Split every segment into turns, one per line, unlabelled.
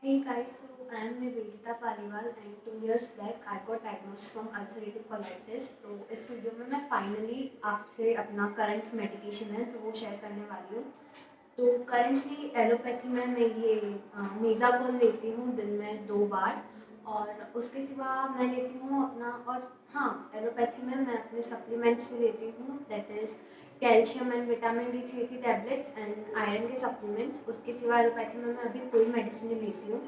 Hey guys, so I am Nivedita Paliwal and 2 years back I got diagnosed from ulcerative colitis. तो इस video में मैं finally आपसे अपना करंट मेडिकेशन है जो वो शेयर करने वाली हूँ। तो करंटली एलोपैथी में मैं ये मेज़ागोल लेती हूँ दिन में 2 बार, और उसके सिवा मैं लेती हूँ अपना, और हाँ, एलोपैथी में मैं अपने सप्लीमेंट्स भी लेती हूँ, that is calcium and vitamin D3 की टैबलेट्स एंड आयरन के सप्लीमेंट्स। उसके सिवा एलोपैथी में मैं अभी कोई मेडिसिन नहीं लेती हूँ।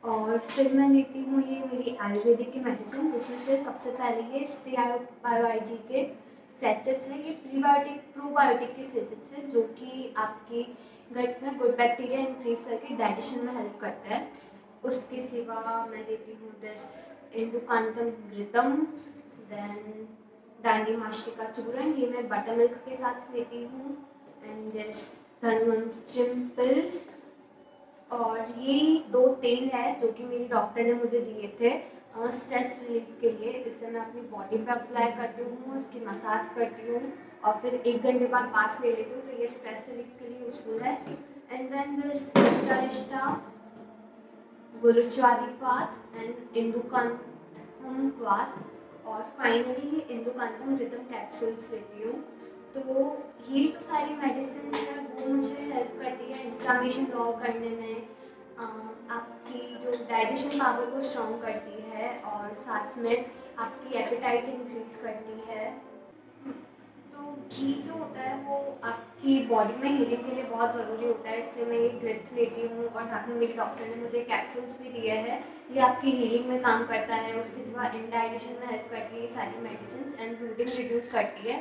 और फिर मैं लेती हूँ ये मेरी आयुर्वेदिक की मेडिसिन, जिसमें से सबसे पहले ये स्टे बायो IG के सैचेट्स हैं। ये प्रीबायोटिक प्रोबायोटिक के सैचेट्स हैं जो कि आपकी गट में गुड बैक्टीरिया इंक्रीज करके डाइजेशन में हेल्प करता है। उसके सिवा मैं लेती हूँ दिस इंडुकांतम घृतम, देन डांडी मास्टिका चूर्ण, ये मैं बटर मिल्क के साथ लेती हूँ, एंड दिस धन्वंतरिम पिल्स। और ये 2 तेल है जो कि मेरी डॉक्टर ने मुझे दिए थे स्ट्रेस रिलीफ के लिए। इससे मैं अपनी बॉडी पे अप्लाई करती हूँ, इसकी मसाज करती हूँ और फिर 1 घंटे बाद पास ले लेती हूँ, तो ये स्ट्रेस रिलीफ के लिए यूजफुल है। एंड देन दिस रिष्टा गुलुचादीपात एंड इंदुकांतम क्वाथ, और फाइनली इंदुकांतम रिदम कैप्सूल्स लेती हूँ। तो ये जो सारी मेडिसिन है वो मुझे हेल्प करती है इन्फ्लामेशन लॉ करने में, आपकी जो डाइजेशन पावर को स्ट्रॉन्ग करती है, और साथ में आपकी एपेटाइट इंक्रीज करती है। तो घी जो होता है वो आपकी बॉडी में हीलिंग के लिए बहुत ज़रूरी होता है, इसलिए मैं ये ग्रिप्स लेती हूँ, और साथ में मेरी डॉक्टर ने मुझे कैप्सूल्स भी दिए हैं। ये आपकी हीलिंग में काम करता है। उसके सिवा इंडाइजेशन में हेल्प करती है ये सारी मेडिसिन, एंड ब्लीडिंग रिड्यूस करती है।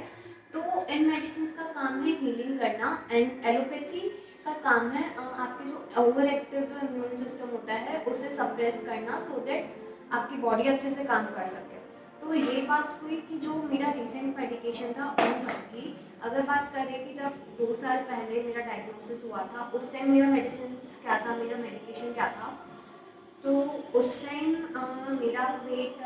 तो इन मेडिसिन का काम है हीलिंग करना, एंड एलोपैथी का काम है आपके जो ओवर एक्टिव जो इम्यून सिस्टम होता है उसे सप्रेस करना, सो दैट आपकी बॉडी अच्छे से काम कर सके। तो ये बात हुई कि जो मेरा रिसेंट मेडिकेशन था उन सब की। अगर बात करें कि जब 2 साल पहले मेरा डायग्नोसिस हुआ था, उस टाइम मेरा मेडिसिन क्या था, मेरा मेडिकेशन क्या था, तो उस टाइम मेरा वेट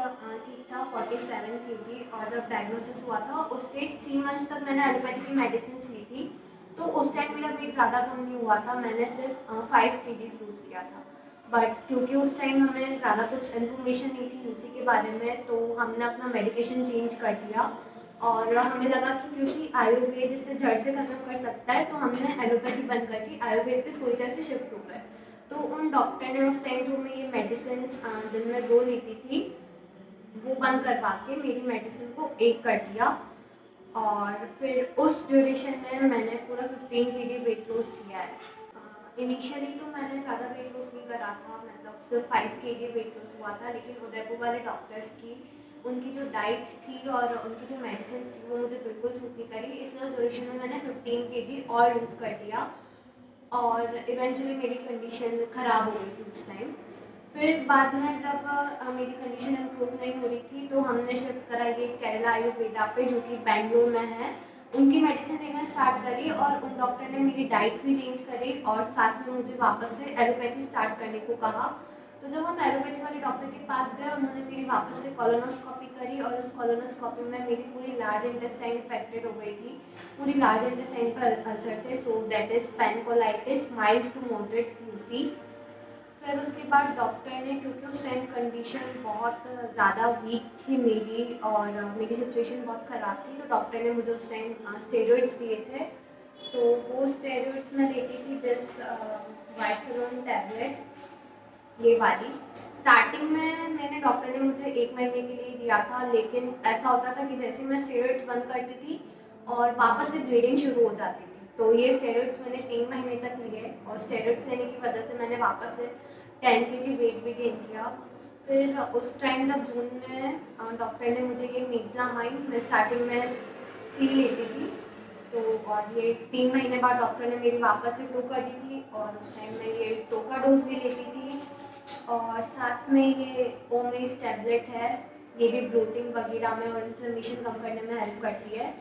ठीक था 47 kg, और जब डायग्नोसिस हुआ था उसके 3 मंथ्स तक मैंने एलोपैथी की मेडिसिन ली थी। तो उस टाइम मेरा वेट ज़्यादा कम नहीं हुआ था, मैंने सिर्फ 5 kg लूज़ किया था। बट क्योंकि उस टाइम हमें ज़्यादा कुछ इन्फॉर्मेशन नहीं थी यूसी के बारे में, तो हमने अपना मेडिकेशन चेंज कर दिया, और हमें लगा कि क्योंकि आयुर्वेद इससे जड़ से खत्म कर सकता है, तो हमने एलोपैथी बंद करके आयुर्वेद पे पूरी तरह से शिफ्ट हो गए। तो उन डॉक्टर ने उस टाइम जो मैं ये मेडिसिन दिन में 2 लेती थी वो बंद करवा के मेरी मेडिसिन को 1 कर दिया, और फिर उस ड्यूरेशन में मैंने पूरा 15 kg वेट लॉस किया है। इनिशियली तो मैंने ज़्यादा वेट लॉस नहीं करा था, मतलब सिर्फ 5 kg वेट लॉस हुआ था, लेकिन उदयपुर वाले डॉक्टर्स की उनकी जो डाइट थी और उनकी जो मेडिसिन थी वो मुझे बिल्कुल सूट नहीं करी, इसलिए उस ड्यूरेशन में मैंने 15 kg और लूज़ कर दिया, और इवेंचुअली मेरी कंडीशन ख़राब हो गई थी उस टाइम। फिर बाद में जब मेरी कंडीशन इम्प्रूव नहीं हो रही थी, तो हमने शिफ्ट करा ये केरला आयुर्वेदा पे, जो कि बेंगलोर में है। उनकी मेडिसिन लेना स्टार्ट करी, और उन डॉक्टर ने मेरी डाइट भी चेंज करी, और साथ में मुझे वापस से एलोपैथी स्टार्ट करने को कहा। तो जब हम एलोपैथी वाले डॉक्टर के पास गए, उन्होंने मेरी वापस से कोलोनोस्कोपी करी, और उस कोलोनोस्कोपी में मेरी पूरी लार्ज इंटेस्टाइन इफेक्टेड हो गई थी। पूरी लार्ज इंटेस्टाइन पर अल्सर थे, so that is pancolitis mild to moderate UC. फिर उसके बाद डॉक्टर ने, क्योंकि उस टाइम कंडीशन बहुत ज़्यादा वीक थी मेरी, और मेरी सिचुएशन बहुत ख़राब थी, तो डॉक्टर ने मुझे उस टाइम स्टेरॉइड्स दिए थे। तो वो स्टेरॉइड्स मैं लेती थी दिस वाइसरोन टैबलेट, ये वाली। स्टार्टिंग में मैंने डॉक्टर ने मुझे 1 महीने के लिए दिया था, लेकिन ऐसा होता था कि जैसे मैं स्टेरॉइड्स बंद करती थी और वापस से ब्लीडिंग शुरू हो जाती थी। तो ये स्टेरॉइड्स मैंने 3 महीने तक लिए, और स्टेरॉइड्स लेने की वजह से मैंने वापस से 10 kg वेट भी गेन किया। फिर उस टाइम जब जून में डॉक्टर ने मुझे ये मीज़लामाइन, मैं स्टार्टिंग में 3 लेती थी, तो और ये 3 महीने बाद डॉक्टर ने मेरी वापस से 2 कर दी थी, और उस टाइम मैं ये टोफा डोज भी लेती थी, और साथ में ये ओमेस टैबलेट है, ये भी ब्लोटिंग वगैरह में और इन्फ्लेमेशन कम करने में हेल्प करती है।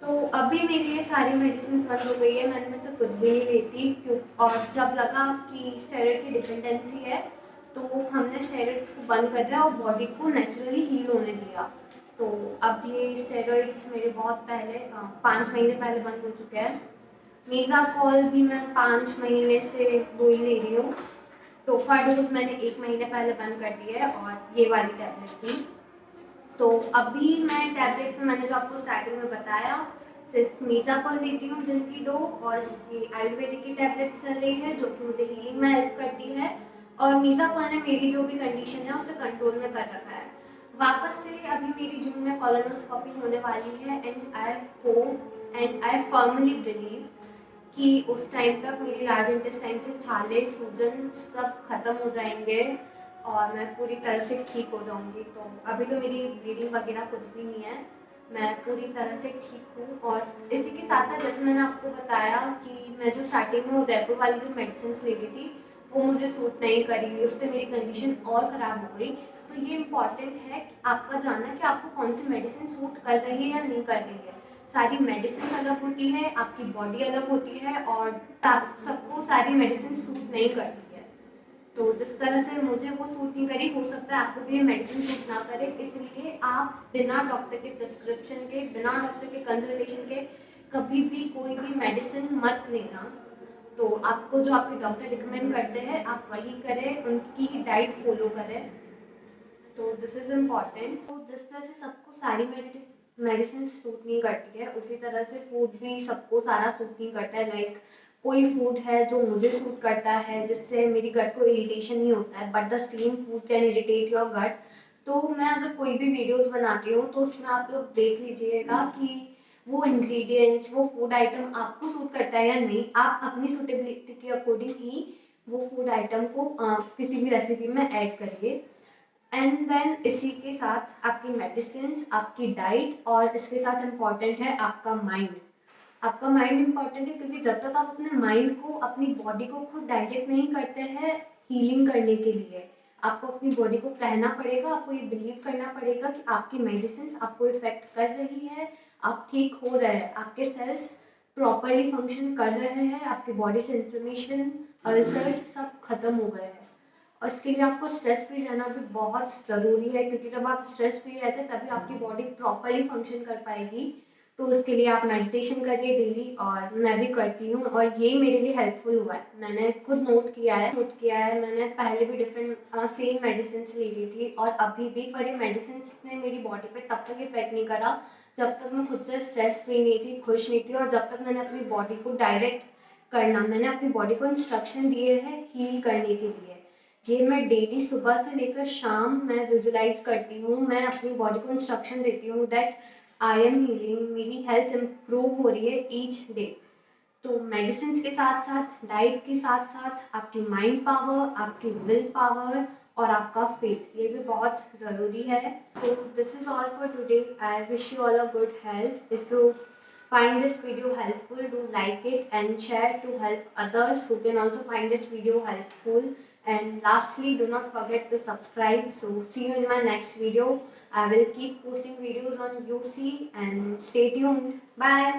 तो अभी मेरी ये सारी मेडिसिन बंद हो गई है, मैं इनमें से कुछ भी नहीं लेती, क्यों, और जब लगा कि स्टेरॉइड की डिपेंडेंसी है, तो हमने स्टेरॉइड्स को बंद कर दिया और बॉडी को नेचुरली हील होने दिया। तो अब ये स्टेरॉइड्स मेरे बहुत पहले 5 महीने पहले बंद हो चुके हैं। मीज़ाकॉल भी मैं 5 महीने से वो ही ले रही हूँ, टोफा डोज मैंने 1 महीने पहले बंद कर दी है और ये वाली टैबलेट थी। तो अभी मैं टैबलेट्स में मैंने जो आपको स्टार्टिंग में बताया, सिर्फ मीज़ापल लेती हूँ दिन की 2, और ये आयुर्वेदिक की टैबलेट्स चल रही है जो कि मुझे हीलिंग में हेल्प करती है, और मीज़ापल ने मेरी जो भी कंडीशन है उसे कंट्रोल में कर रखा है। वापस से अभी मेरी जून में कोलोनोस्कोपी होने वाली है, and I hope and I firmly believe कि उस टाइम तक मेरी लार्ज इंटेस्टाइन से छाले, सूजन सब खत्म हो जाएंगे और मैं पूरी तरह से ठीक हो जाऊंगी। तो अभी तो मेरी ब्लीडिंग वगैरह कुछ भी नहीं है, मैं पूरी तरह से ठीक हूँ। और इसी के साथ साथ जैसे मैंने आपको बताया कि मैं जो स्टार्टिंग में उदयपुर वाली जो मेडिसिन ले रही थी वो मुझे सूट नहीं करी, उससे मेरी कंडीशन और ख़राब हो गई। तो ये इम्पॉर्टेंट है कि आपका जानना कि आपको कौन सी मेडिसिन सूट कर रही है या नहीं कर रही है। सारी मेडिसिन अलग होती है, आपकी बॉडी अलग होती है, और सबको सारी मेडिसिन सूट नहीं करती है। तो जिस तरह से मुझे वो सूट नहीं करी, हो सकता है आपको भी ये मेडिसिन सूट ना करे, इसलिए आप बिना डॉक्टर के प्रिस्क्रिप्शन के, बिना डॉक्टर के कंसल्टेशन के कभी भी कोई भी मेडिसिन मत लेना। तो आपको जो आपके डॉक्टर रिकमेंड करते हैं आप वही करें, उनकी डाइट फॉलो करें। तो दिस इज इम्पॉर्टेंट। तो जिस तरह से सबको सारी मेडिसिन सूट नहीं करती है, उसी तरह से फूड भी सबको सारा सूट नहीं करता है। लाइक कोई फूड है जो मुझे सूट करता है जिससे मेरी गट को इरिटेशन नहीं होता है, but the same food can irritate your gut. तो मैं अगर कोई भी वीडियोस बनाती हूँ तो उसमें आप लोग देख लीजिएगा कि वो इंग्रेडिएंट्स, वो फूड आइटम आपको सूट करता है या नहीं। आप अपनी सूटेबिलिटी के अकॉर्डिंग ही वो फूड आइटम को किसी भी रेसिपी में ऐड करिए। एंड देन इसी के साथ आपकी मेडिसिन, आपकी डाइट, और इसके साथ इम्पॉर्टेंट है आपका माइंड। आपका माइंड इम्पॉर्टेंट है क्योंकि जब तक आप अपने माइंड को, अपनी बॉडी को खुद डायरेक्ट नहीं करते हैं हीलिंग करने के लिए, आपको अपनी बॉडी को कहना पड़ेगा, आपको ये बिलीव करना पड़ेगा कि आपकी मेडिसिन आपको इफेक्ट कर रही है, आप ठीक हो रहे हैं, आपके सेल्स प्रॉपरली फंक्शन कर रहे हैं, आपकी बॉडी से इन्फ्लेमेशन, अल्सर्स सब खत्म हो गए हैं। और इसके लिए आपको स्ट्रेस फ्री रहना भी बहुत ज़रूरी है, क्योंकि जब आप स्ट्रेस फ्री रहते हैं तभी आपकी बॉडी प्रॉपरली फंक्शन कर पाएगी। तो उसके लिए आप मेडिटेशन करिए डेली, और मैं भी करती हूँ और ये मेरे लिए हेल्पफुल हुआ है। मैंने खुद नोट किया है। मैंने पहले भी डिफरेंट सेम मेडिसिन ले ली थी और अभी भी, पर ये मेडिसिन ने मेरी बॉडी पे तब तक इफेक्ट नहीं करा जब तक मैं खुद से स्ट्रेस फ्री नहीं थी, खुश नहीं थी, और जब तक मैंने अपनी बॉडी को डायरेक्ट करना, मैंने अपनी बॉडी को इंस्ट्रक्शन दिए हैं हील करने के लिए। ये मैं डेली सुबह से लेकर शाम मैं विजुलाइज करती हूँ, मैं अपनी बॉडी को इंस्ट्रक्शन देती हूँ दैट आई एम हीलिंग, मेरी हेल्थ इम्प्रूव हो रही है ईच डे। तो मेडिसिन के साथ साथ, डाइट के साथ साथ आपकी माइंड पावर, आपकी विल पावर और आपका फेथ, ये भी बहुत ज़रूरी है। तो this is all for today. I wish you all a good health. If you find this video helpful, do like it and share to help others who can also find this video helpful. And lastly, do not forget to subscribe. So see you in my next video. I will keep posting videos on UC, and stay tuned. Bye.